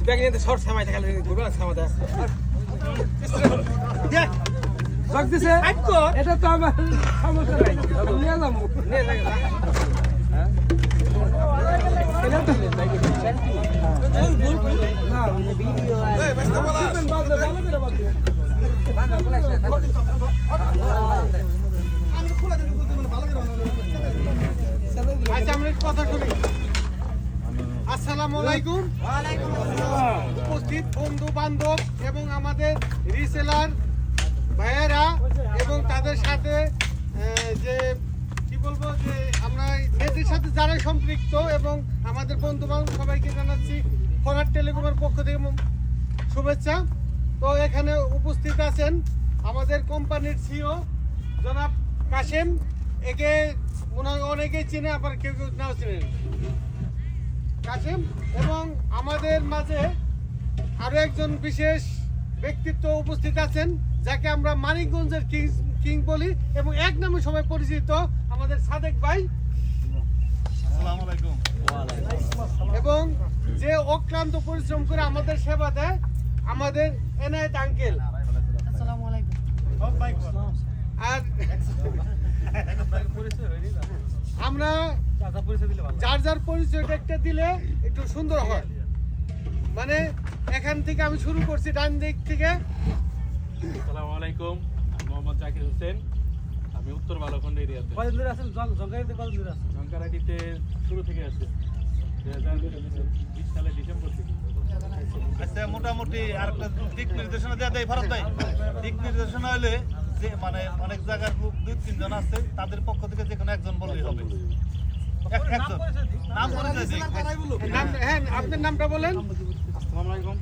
Bag নিতে short সামাই থাকলে ঘুরবে না সামাদা দিছে এটা তো আমার সমস্যা নাই নিয়ে যাবো নিয়ে লাগে না এটা তো না ভিডিও আচ্ছা আমরা কথা শুনি আসসালামু আলাইকুম উপস্থিত বন্ধু বান্ধব এবং আমাদের রিসেলার ভাইয়েরা এবং তাদের সাথে যে কি বলবো যে আমরা নেটের সাথে যারা সম্পৃক্ত এবং আমাদের বন্ধু বান্ধব সবাইকে জানাচ্ছি ফরহাদ টেলিকমের পক্ষ থেকে শুভেচ্ছা। তো এখানে উপস্থিত আছেন আমাদের কোম্পানির সিও জনাব কাশেম, একে অনেকেই চিনে আবার কেউ কেউ নাও চিনেন কাশেম, এবং আমাদের মাঝে আরো একজন বিশেষ ব্যক্তিত্ব উপস্থিত আছেন যাকে আমরা মানিকগঞ্জের কিং বলি এবং এক নামে সবাই পরিচিত আমাদের সাদেক ভাই। আসসালামু আলাইকুম। এবং যে অক্লান্ত পরিশ্রম করে আমাদের সেবা দেয় আমাদের এনায়েত আঙ্কেল। আসসালামু আলাইকুম। আর আমরা যার যার পরিচয়টা একটা দিলে একটু সুন্দর হয়। মানে এখান থেকে আমি শুরু করছি ডান দিক থেকে। আসসালামু আলাইকুম, আমি মোহাম্মদ জাকির হোসেন। আমি উত্তর বালখন্ড এরিয়াতে। কয়দিন ধরে আছেন জঙ্কারিতে কয়দিন ধরে আছেন? জঙ্কারাটিতে শুরু থেকে আছে 2020 সালের ডিসেম্বর থেকে। আচ্ছা, মোটামুটি আরেকটা দিক নির্দেশনা দেওয়া দেয় ভারত ভাই। দিক নির্দেশনা হলে যে মানে অনেক জায়গার লোক 2-3 জন আছে, তাদের পক্ষ থেকে যে কোনো একজন বললেই হবে। একজন নাম পরিচয় দিক। হ্যাঁ, আপনার নামটা বলেন। আসসালামু আলাইকুম,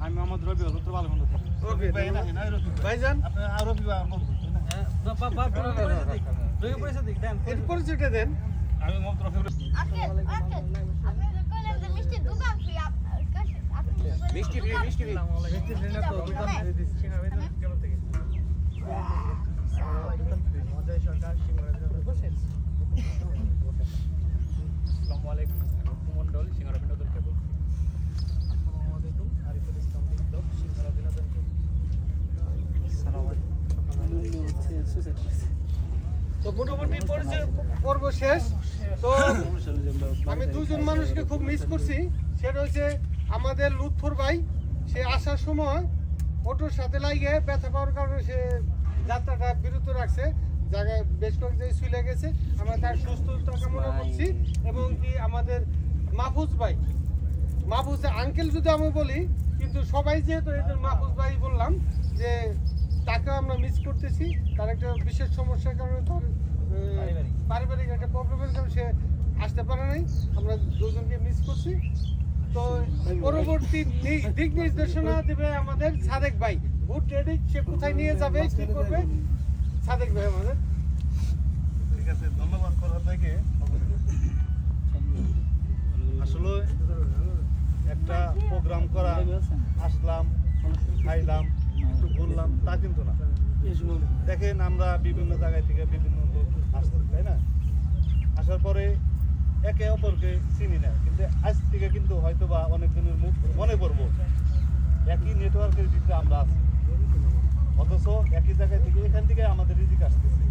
আমি মোহাম্মদ রবিউল, উত্তর বালখন্ড থেকে। ওকে ভাই না, না রফি ভাই। ভাইজান, আপনি আর রফি ভাই বলুন। এর পরিচয়টা দেন। আমি মোহাম্মদ রবিউল। আপনি তো কইলেন যে মিষ্টি দোকান ফ্রি আপনি মিষ্টি ফ্রি না তো দোকান ফ্রি দিচ্ছি না ভাইজান কেমন থেকে মজাই সরকার আসসালামু আলাইকুম মন্ডল সিঙ্গারা বিনোদন কেবল। আসসালামু আলাইকুম আরিফুল ইসলাম বিপ্লব সিঙ্গারা বিনোদন কেবল। তো মোটামুটি পরিচয় পর্ব শেষ। তো আমি দুজন মানুষকে খুব মিস করছি। সেটা হচ্ছে আমাদের লুৎফর ভাই, সে আসার সময় অটোর সাথে লাগিয়ে ব্যথা পাওয়ার কারণে সে যাত্রাটা বিরত রাখছে, জায়গায় বেশ কয়েক জায়গায় চলে গেছে। আমরা তার সুস্থতা কামনা করছি। এবং কি আমাদের মাহফুজ ভাই, মাহফুজ আঙ্কেল যদি আমি বলি, কিন্তু সবাই যেহেতু এদের মাহফুজ ভাই বললাম, যে তাকে আমরা মিস করতেছি। তার একটা বিশেষ সমস্যার কারণে, তার পারিবারিক একটা প্রবলেমের কারণে সে আসতে পারে নাই। আমরা দুজনকে মিস করছি। তো পরবর্তী দিক নির্দেশনা দেবে আমাদের সাদেক ভাই। গুড রেডি, সে কোথায় নিয়ে যাবে, কি করবে, সাদেক ভাই আমাদের। ঠিক আছে, ধন্যবাদ ফরহাদ ভাইকে। আসলে একটা প্রোগ্রাম করা, আসলাম, খাইলাম, একটু ঘুরলাম, তা কিন্তু না। দেখেন, আমরা বিভিন্ন জায়গায় থেকে বিভিন্ন লোক আসছি, তাই না? আসার পরে একে অপরকে চিনি না, কিন্তু আজ থেকে কিন্তু হয়তো বা অনেকজনের মুখ মনে পড়বো। একই নেটওয়ার্কের ভিতরে আমরা আছি, অথচ একই জায়গায় থেকে এখান থেকে আমাদের রিজিক আসতেছে।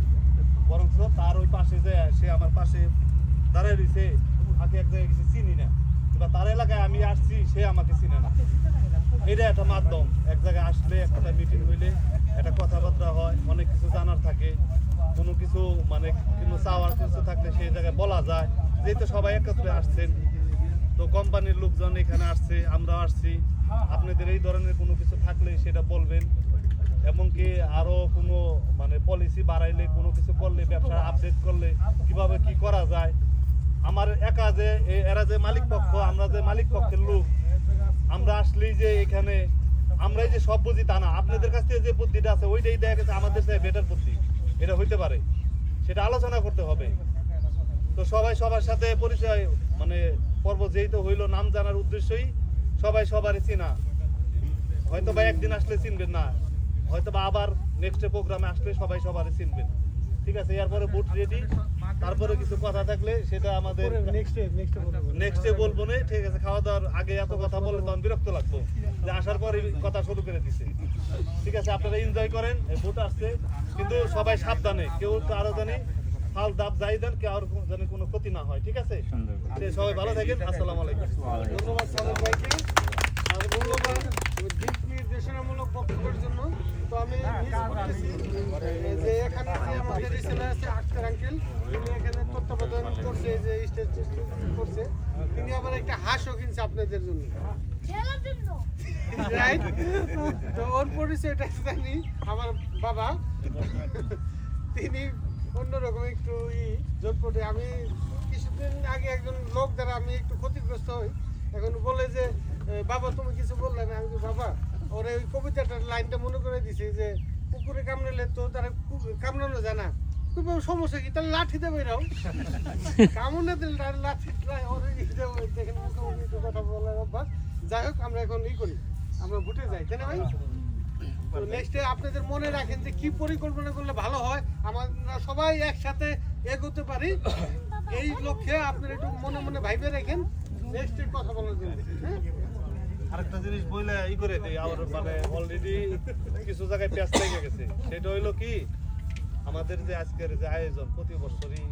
বরঞ্চ তার ওই পাশে যায়, সে আমার পাশে দাঁড়ায় রয়েছে, আগে এক জায়গায় গেছে চিনি না, বা তার এলাকায় আমি আসছি, সে আমাকে চিনে না। এটা একটা মাধ্যম। এক জায়গায় আসলে, একটা মিটিং হইলে একটা কথাবার্তা হয়, অনেক কিছু জানার থাকে, কোনো কিছু মানে কোনো চাওয়ার কিছু থাকলে সেই জায়গায় বলা যায়। যেহেতু সবাই একত্রে আসছেন, তো কোম্পানির লোকজন এখানে আসছে, আমরাও আসছি, আপনাদের এই ধরনের কোনো কিছু থাকলে সেটা বলবেন। এমনকি আরও কোনো মানে পলিসি বাড়াইলে, কোনো কিছু করলে, ব্যবসা আপডেট করলে কিভাবে কি করা যায়। আমার একা যে এরা যে মালিক পক্ষ, আমরা যে মালিক পক্ষের লোক, আমরা আসলেই যে এখানে আমরাই যে সব বুঝি তা না। আপনাদের কাছ থেকে যে বুদ্ধিটা আছে ওইটাই দেখা গেছে আমাদের সাথে বেটার বুদ্ধি, এটা হইতে পারে, সেটা আলোচনা করতে হবে। তো সবাই সবার সাথে পরিচয় মানে পর্ব যেহেতু হইলো, নাম জানার উদ্দেশ্যই সবাই সবারই চিনা। হয়তো বা একদিন আসলে চিনবেন না, হয়তো বা আবার নেক্সট প্রোগ্রামে আসলে সবাই সবারই চিনবেন। ঠিক আছে, এরপরে বুট রেডি, তারপরে কিছু কথা থাকলে সেটা আমাদের নেক্সটে বলবো না, ঠিক আছে? খাওয়া দাওয়ার আগে এত কথা বলে তখন বিরক্ত লাগবো, যে আসার পরে কথা শুরু করে দিছে। ঠিক আছে, আপনারা এনজয় করেন, ভোট আসছে, কিন্তু সবাই সাবধানে, কেউ আরো জানি ফাল দাব যাই দেন, কেউ আর জানি কোনো ক্ষতি না হয়। ঠিক আছে, সবাই ভালো থাকেন। আসসালামু আলাইকুম। ধন্যবাদ সালেক ভাইকে আর মূল্যবান দিক নির্দেশনামূলক বক্তব্যের জন্য। তো আমি মিস করতেছি যে এখানে যে আমাদের রিসেলার আছে আক্তার আঙ্কেল, তিনি এখানে তত্ত্বাবধান করছে, যে স্টেজ করছে, তিনি আবার একটা হাঁসও কিনছে আপনাদের জন্য, খেলার জন্য রাইট? তো ওর পরিচয়টা জানি আমার বাবা, তিনি অন্যরকম একটু জোটপটে। আমি কিছুদিন আগে একজন লোক দ্বারা আমি একটু ক্ষতিগ্রস্ত হই, এখন বলে যে বাবা তুমি কিছু বললে না। আমি বলি, বাবা ওর ওই কবিতাটার লাইনটা মনে করে দিছি যে কুকুরে কামড়ালে তো তারা কামড়ানো যায় না, খুব সমস্যা কি, তাহলে লাঠি দেবে এরাও কামড়ে দিলে তার লাঠি ওর দেখেন মুখোমুখি কথা বলার অভ্যাস। যাই হোক, আমরা এখন করি, আমরা ভুটে যাই, তাই না ভাই? তো নেক্সটে আপনাদের মনে রাখেন যে কি পরিকল্পনা করলে ভালো হয়, আমরা সবাই একসাথে এগোতে পারি, এই লক্ষ্যে আপনারা একটু মনে মনে ভাইবে রাখেন নেক্সটে কথা বলার জন্য। হ্যাঁ, আরেকটা জিনিস বলে করে দেই, আমার মানে অলরেডি কিছু জায়গায় পেঁচ লেগে গেছে। সেটা হইলো কি, আমাদের যে আজকের যে আয়োজন প্রতি বছরই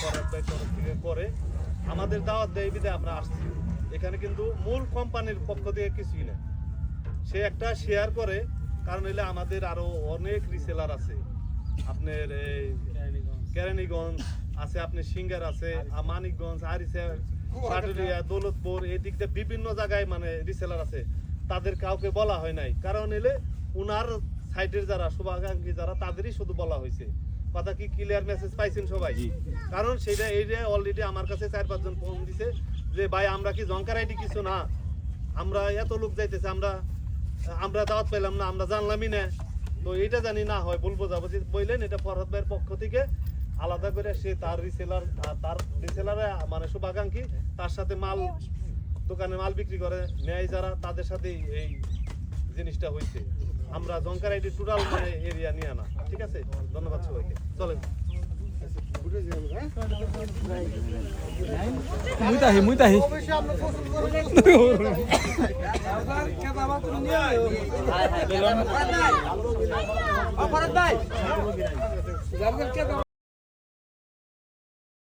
ফরহাদ ভাই তরফ থেকে করে, আমাদের দাওয়াত দেয় বিধায় আমরা আসছি। এখানে কিন্তু মূল কোম্পানির পক্ষ থেকে কিছুই না, সে একটা শেয়ার করে। কারণ হইলে আমাদের আরো অনেক রিসেলার আছে, আপনার এই কেরানীগঞ্জ আছে, আপনার সিঙ্গার আছে, মানিকগঞ্জ, আরিসা, পাটুরিয়া, দৌলতপুর, এই দিক দিয়ে বিভিন্ন জায়গায় মানে রিসেলার আছে। তাদের কাউকে বলা হয় নাই, কারণ হইলে উনার সাইডের যারা শুভাকাঙ্ক্ষী যারা, তাদেরই শুধু বলা হয়েছে। কথা কি ক্লিয়ার মেসেজ পাইছেন সবাই? কারণ সেটা এইটা অলরেডি আমার কাছে 4-5 জন ফোন দিছে যে ভাই আমরা কি জঙ্কার আইডি কিছু না, আমরা এত লোক যাইতেছে, আমরা দাওয়াত পেলাম না, আমরা জানলামই না। তো এটা জানি না হয় বলবো যাবো যে বললেন এটা ফরহাদ ভাইয়ের পক্ষ থেকে আলাদা করে সে তার রিসেলার মানে শুভাকাঙ্ক্ষী, তার সাথে মাল দোকানে মাল বিক্রি করে নেয় যারা, তাদের সাথে এই জিনিসটা হয়েছে। আমরা জঙ্কার আইডি টোটাল মানে এরিয়া নিয়ে আনা। ঠিক আছে, ধন্যবাদ সবাইকে। চলেন ভুটে যাই আমরা, হ্যাঁ? মুইতাহি অবশ্যই আমরা পছন্দ করি। কেদাবা তুমি নিয়ে আয়।